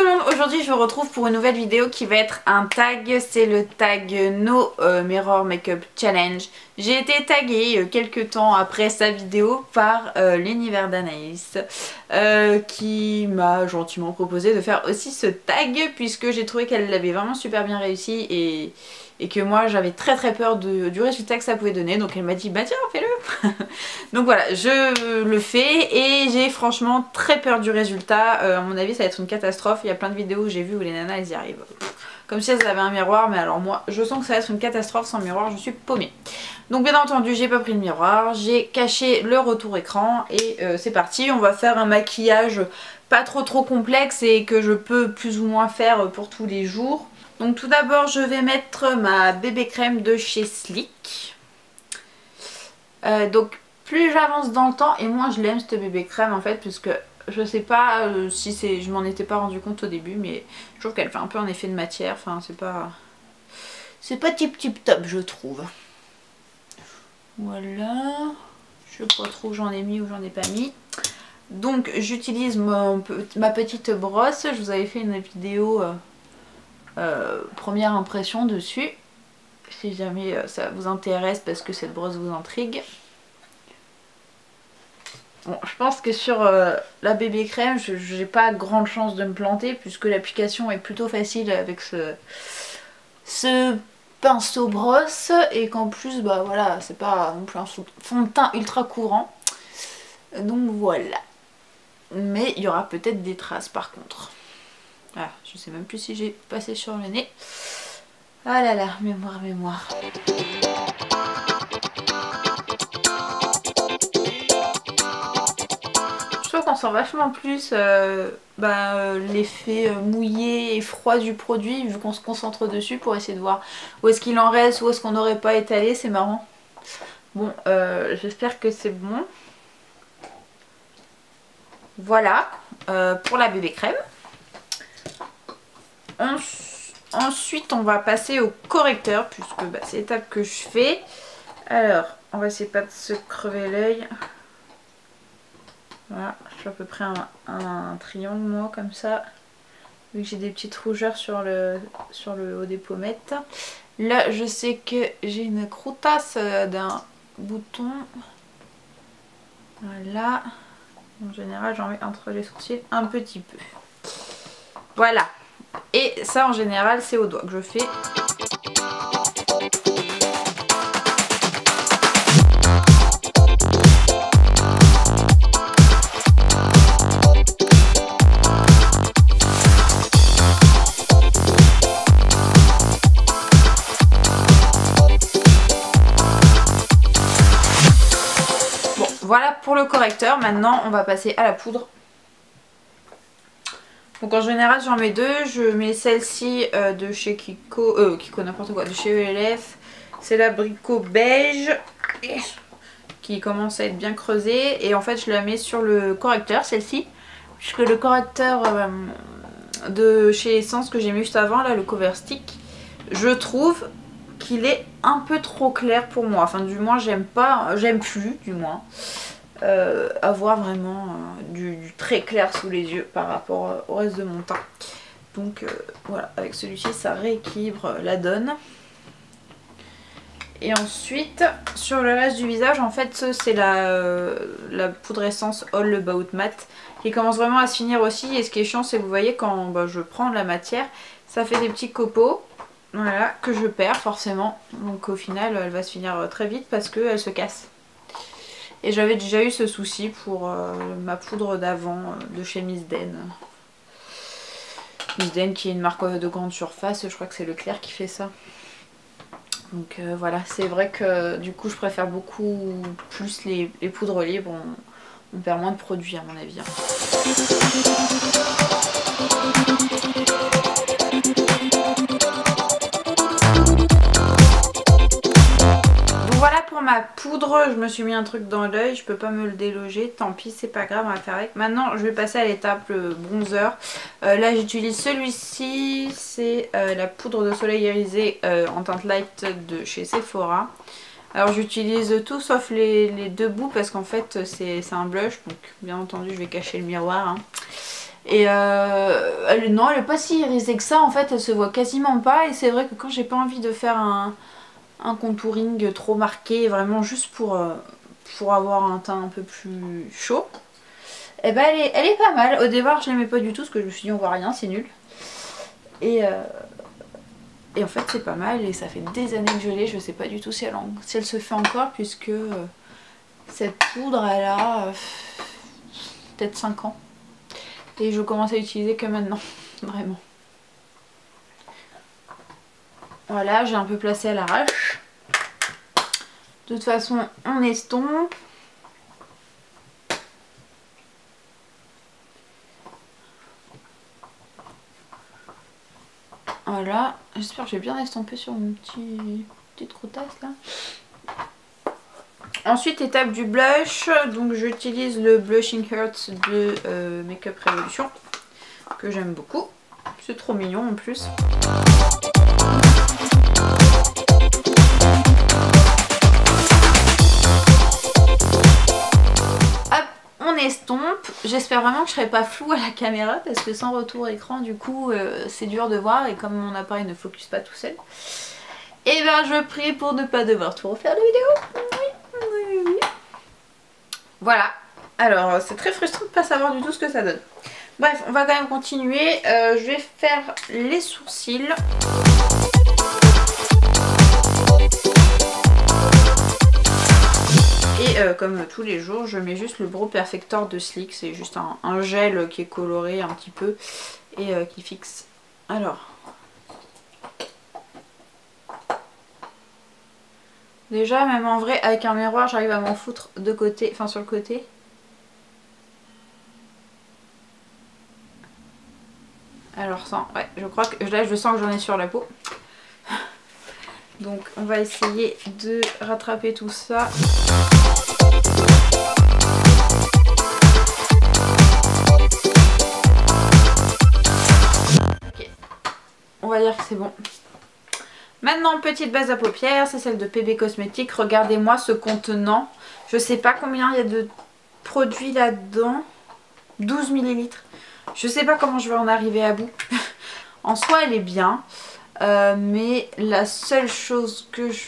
le monde, aujourd'hui je vous retrouve pour une nouvelle vidéo qui va être un tag, c'est le tag No Mirror Makeup Challenge. J'ai été taguée quelques temps après sa vidéo par l'univers d'Anaïs qui m'a gentiment proposé de faire aussi ce tag puisque j'ai trouvé qu'elle l'avait vraiment super bien réussi et que moi j'avais très peur du résultat que ça pouvait donner, donc elle m'a dit bah tiens fais-le. Donc voilà, je le fais et j'ai franchement très peur du résultat. À mon avis ça va être une catastrophe. Il y a plein de vidéos que j'ai vues où les nanas elles y arrivent comme si elles avaient un miroir, mais alors moi je sens que ça va être une catastrophe sans miroir, je suis paumée. Donc bien entendu j'ai pas pris le miroir, j'ai caché le retour écran et c'est parti. On va faire un maquillage pas trop complexe et que je peux plus ou moins faire pour tous les jours. Donc tout d'abord je vais mettre ma bébé crème de chez Sleek. Donc plus j'avance dans le temps et moins je l'aime cette bébé crème en fait, puisque je sais pas si c'est, je m'en étais pas rendu compte au début, mais je trouve qu'elle fait un peu un effet de matière, enfin c'est pas tip top je trouve. Voilà, je sais pas trop où j'en ai mis ou j'en ai pas mis. Donc j'utilise ma petite brosse, je vous avais fait une vidéo première impression dessus, si jamais ça vous intéresse parce que cette brosse vous intrigue. Bon, je pense que sur la bébé crème, j'ai pas grande chance de me planter puisque l'application est plutôt facile avec ce pinceau brosse et qu'en plus, bah voilà, c'est pas non plus un fond de teint ultra courant. Donc voilà. Mais il y aura peut-être des traces par contre. Ah, je sais même plus si j'ai passé sur le nez. Ah là là, mémoire. Je trouve qu'on sent vachement plus l'effet mouillé et froid du produit vu qu'on se concentre dessus pour essayer de voir où est-ce qu'il en reste, où est-ce qu'on n'aurait pas étalé, c'est marrant. Bon, j'espère que c'est bon. Voilà, pour la bébé crème. Ensuite, on va passer au correcteur puisque c'est l'étape que je fais. Alors, on va essayer pas de se crever l'œil. Voilà, je fais à peu près un triangle moi comme ça. Vu que j'ai des petites rougeurs sur le haut des pommettes. Là, je sais que j'ai une croutasse d'un bouton. Voilà. En général, j'en mets entre les sourcils un petit peu. Voilà. Et ça, en général, c'est au doigt que je fais. Bon, voilà pour le correcteur. Maintenant, on va passer à la poudre. Donc en général j'en mets deux, je mets celle-ci de chez Kiko n'importe quoi, de chez ELF, c'est l'abricot beige qui commence à être bien creusée et en fait je la mets sur le correcteur, celle-ci, puisque le correcteur de chez Essence que j'ai mis juste avant, là le cover stick, je trouve qu'il est un peu trop clair pour moi, enfin du moins j'aime plus du moins. Avoir vraiment du très clair sous les yeux par rapport au reste de mon teint. Donc voilà, avec celui-ci ça rééquilibre la donne. Et ensuite sur le reste du visage, en fait c'est la poudre essence All About Matte qui commence vraiment à se finir aussi. Et ce qui est chiant, c'est que vous voyez quand je prends de la matière, ça fait des petits copeaux, voilà, que je perds forcément. Donc au final elle va se finir très vite parce qu'elle se casse. Et j'avais déjà eu ce souci pour ma poudre d'avant de chez Miss Den. Miss Den qui est une marque de grande surface, je crois que c'est Leclerc qui fait ça. Donc voilà, c'est vrai que du coup je préfère beaucoup plus les poudres libres, on perd moins de produits à mon avis. Voilà pour ma poudre, je me suis mis un truc dans l'œil, je peux pas me le déloger, tant pis, c'est pas grave, on va faire avec. Maintenant je vais passer à l'étape bronzer. Là j'utilise celui-ci, c'est la poudre de soleil irisé en teinte light de chez Sephora. Alors j'utilise tout sauf les deux bouts parce qu'en fait c'est un blush, donc bien entendu je vais cacher le miroir. Hein. Et non, elle est pas si irisée que ça, en fait elle se voit quasiment pas. Et c'est vrai que quand j'ai pas envie de faire un contouring trop marqué, vraiment juste pour avoir un teint un peu plus chaud, et ben elle est pas mal. Au départ je l'aimais pas du tout parce que je me suis dit on voit rien, c'est nul. Et en fait c'est pas mal et ça fait des années que je l'ai, je sais pas du tout si elle se fait encore puisque cette poudre elle a peut-être 5 ans. Et je commence à utiliser que maintenant, vraiment. Voilà, j'ai un peu placé à l'arrache. De toute façon, on estompe. Voilà, j'espère que j'ai bien estompé sur mon petite routasse là. Ensuite, étape du blush. Donc j'utilise le Blushing Hearts de Makeup Revolution, que j'aime beaucoup. C'est trop mignon en plus. Hop, on estompe. J'espère vraiment que je serai pas floue à la caméra parce que sans retour écran du coup c'est dur de voir et comme mon appareil ne focus pas tout seul. Et ben je prie pour ne pas devoir tout refaire la vidéo. Oui. Voilà. Alors c'est très frustrant de pas savoir du tout ce que ça donne. Bref, on va quand même continuer. Je vais faire les sourcils. Et comme tous les jours, je mets juste le Brow Perfector de Sleek. C'est juste un gel qui est coloré un petit peu et qui fixe. Alors. Déjà, même en vrai, avec un miroir, j'arrive à m'en foutre de côté, enfin sur le côté. Alors ça, ouais, je crois que là je sens que j'en ai sur la peau. Donc on va essayer de rattraper tout ça. Ok, on va dire que c'est bon. Maintenant, petite base à paupières, c'est celle de PB Cosmetics. Regardez-moi ce contenant. Je sais pas combien il y a de produits là-dedans. 12 ml. Je sais pas comment je vais en arriver à bout. En soi, elle est bien. Mais la seule chose que je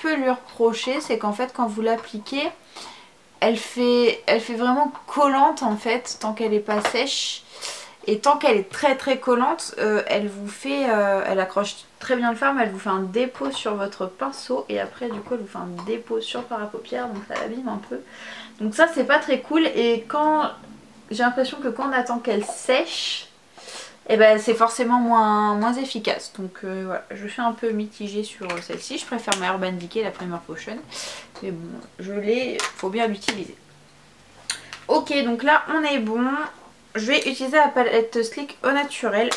peux lui reprocher, c'est qu'en fait, quand vous l'appliquez, elle fait vraiment collante en fait, tant qu'elle n'est pas sèche. Et tant qu'elle est très très collante, elle vous fait, elle accroche très bien le fard, mais elle vous fait un dépôt sur votre pinceau. Et après du coup elle vous fait un dépôt sur le fard à paupières, donc ça l'abîme un peu. Donc ça c'est pas très cool. Et quand j'ai l'impression que quand on attend qu'elle sèche, et ben c'est forcément moins efficace. Donc voilà, je suis un peu mitigée sur celle-ci. Je préfère ma Urban Decay, la Primer Potion. Mais bon, je l'ai, faut bien l'utiliser. Ok, donc là on est bon. Je vais utiliser la palette Sleek au naturel.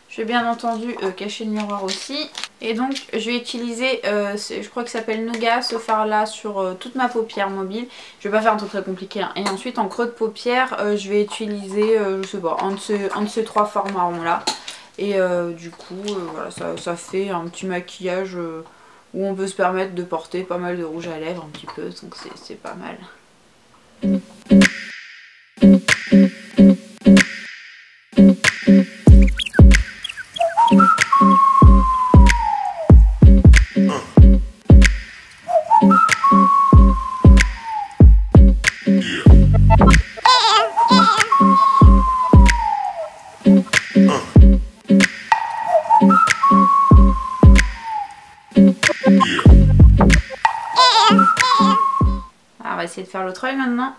Je vais bien entendu cacher le miroir aussi. Et donc je vais utiliser, je crois que ça s'appelle Nougat, ce fard là sur toute ma paupière mobile. Je vais pas faire un truc très compliqué. Hein. Et ensuite en creux de paupière, je vais utiliser, je sais pas, un de ces trois fards marrons là. Et du coup, voilà, ça fait un petit maquillage où on peut se permettre de porter pas mal de rouge à lèvres un petit peu. Donc c'est pas mal. Alors, on va essayer de faire l'autre œil maintenant.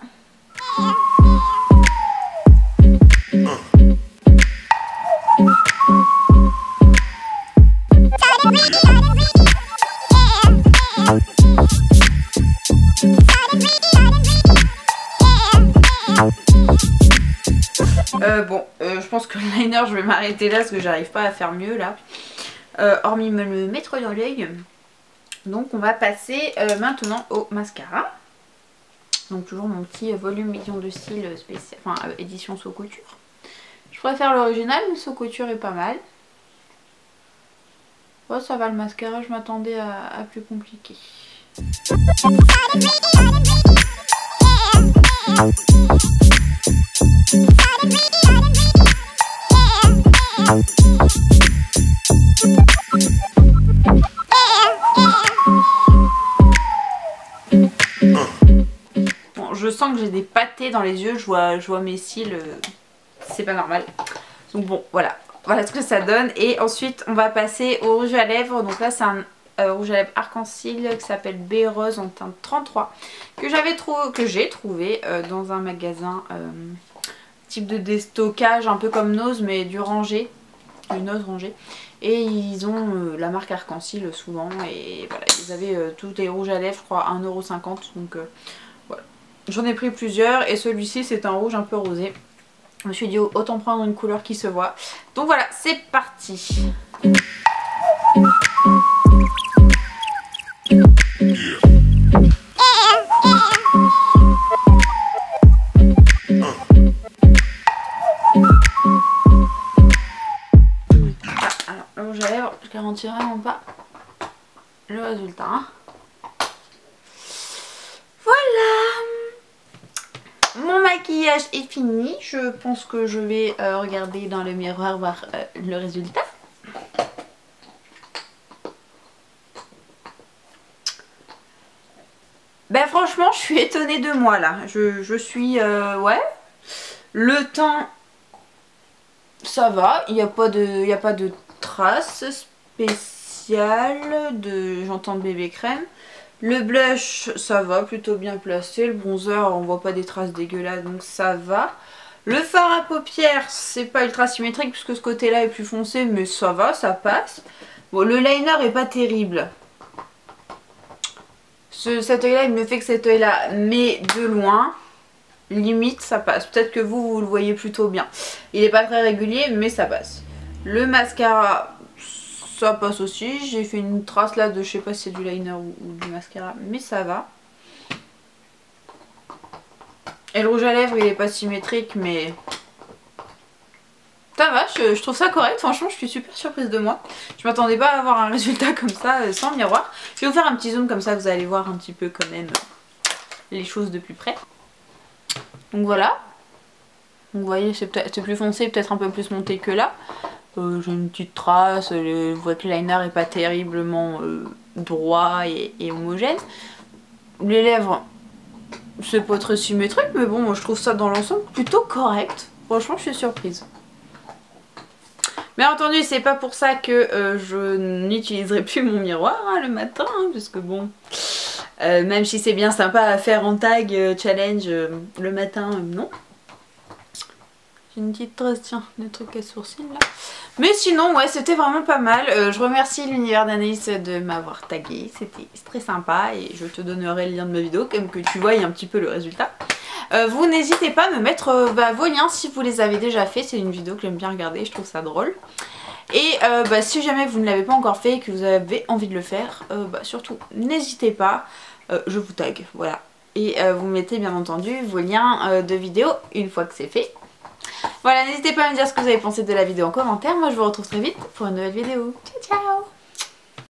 Je pense que le liner je vais m'arrêter là parce que j'arrive pas à faire mieux là, hormis me le mettre dans l'œil. Donc on va passer maintenant au mascara. Donc toujours mon petit volume million de cils spécial, enfin édition Saut Couture. Je préfère l'original mais Saut Couture est pas mal. Oh, ça va le mascara, je m'attendais à plus compliqué. je sens que j'ai des pâtés dans les yeux, je vois mes cils, c'est pas normal. Donc bon, voilà ce que ça donne. Et ensuite on va passer au rouge à lèvres. Donc là c'est un rouge à lèvres arc-en-ciel qui s'appelle Baie Rose en teinte 33 que j'ai trouvé dans un magasin type de déstockage un peu comme Nose mais du rangé, du Nose rangé. Et ils ont la marque arc-en-ciel souvent et voilà, ils avaient tous les rouges à lèvres je crois 1,50 €, donc voilà. J'en ai pris plusieurs et celui-ci c'est un rouge un peu rosé. Je me suis dit autant prendre une couleur qui se voit. Donc voilà, c'est parti. Alors le rouge à lèvres, je garantis vraiment pas le résultat. Hein. Mon maquillage est fini, je pense que je vais regarder dans le miroir voir le résultat. Ben franchement je suis étonnée de moi là, je suis ouais, le teint ça va, il n'y a pas de traces spéciales, j'entends bébé crème. Le blush ça va, plutôt bien placé. Le bronzer on voit pas des traces dégueulasses donc ça va. Le fard à paupières c'est pas ultra symétrique puisque ce côté là est plus foncé mais ça va, ça passe. Bon le liner est pas terrible. Cet œil là il me fait que cet œil là mais de loin. Limite ça passe. Peut-être que vous le voyez plutôt bien. Il est pas très régulier mais ça passe. Le mascara ça passe aussi, j'ai fait une trace là de je sais pas si c'est du liner ou du mascara mais ça va. Et le rouge à lèvres il est pas symétrique mais ça va, je trouve ça correct, franchement je suis super surprise de moi. Je m'attendais pas à avoir un résultat comme ça sans miroir. Je vais vous faire un petit zoom comme ça vous allez voir un petit peu quand même les choses de plus près. Donc voilà. Donc vous voyez c'est plus foncé, peut-être un peu plus monté que là. J'ai une petite trace, vous voyez que le liner est pas terriblement droit et homogène. Les lèvres, c'est pas très symétrique, mais bon, moi je trouve ça dans l'ensemble plutôt correct. Franchement, je suis surprise. Bien entendu, c'est pas pour ça que je n'utiliserai plus mon miroir hein, le matin, hein, parce que bon, même si c'est bien sympa à faire en tag challenge le matin, non. J'ai une petite trace, tiens, des trucs à sourcils là. Mais sinon, ouais, c'était vraiment pas mal. Je remercie l'univers d'Anaïs de m'avoir tagué. C'était très sympa et je te donnerai le lien de ma vidéo, comme que tu vois un petit peu le résultat. Vous n'hésitez pas à me mettre vos liens si vous les avez déjà fait. C'est une vidéo que j'aime bien regarder, je trouve ça drôle. Et si jamais vous ne l'avez pas encore fait et que vous avez envie de le faire, surtout n'hésitez pas, je vous tag, voilà. Et vous mettez bien entendu vos liens de vidéo une fois que c'est fait. Voilà, n'hésitez pas à me dire ce que vous avez pensé de la vidéo en commentaire. Moi je vous retrouve très vite pour une nouvelle vidéo. Ciao ciao!